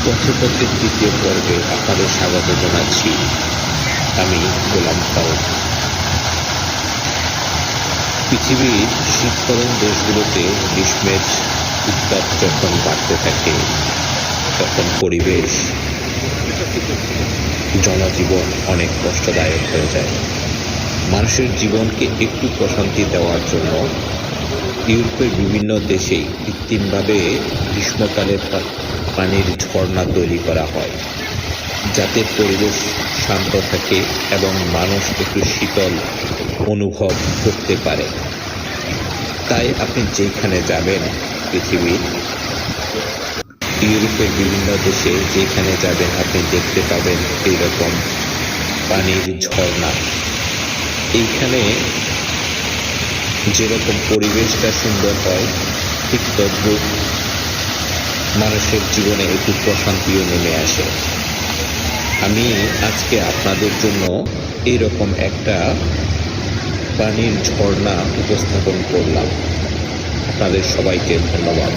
পথে পথে তৃতীয় পর্বে আপনাদের স্বাগত জানাচ্ছি। আমি গোলাম ফারুক। পৃথিবীর শীতকালীন দেশগুলোতে গ্রীষ্মের উত্তাপ যখন বাড়তে থাকে তখন পরিবেশ, জনজীবন অনেক কষ্টদায়ক হয়ে যায়। মানুষের জীবনকে একটু প্রশান্তি দেওয়ার জন্য ইউরোপের বিভিন্ন দেশেই কৃত্রিমভাবে গ্রীষ্মকালে পানির ঝর্ণা তৈরি করা হয়, যাতে পরিবেশ শান্ত থাকে এবং মানুষ একটু শীতল অনুভব করতে পারে। তাই আপনি যেখানে যাবেন, পৃথিবীর ইউরোপের বিভিন্ন দেশে যেখানে যাবেন আপনি দেখতে পাবেন এইরকম পানির ঝর্ণা। এইখানে যেরকম পরিবেশটা সুন্দর হয়, ঠিক তদ্রুপ মানুষের জীবনে একটু প্রশান্তিও নেমে আসে। আমি আজকে আপনাদের জন্য এইরকম একটা পানির ঝর্ণা উপস্থাপন করলাম। আপনাদের সবাইকে ধন্যবাদ।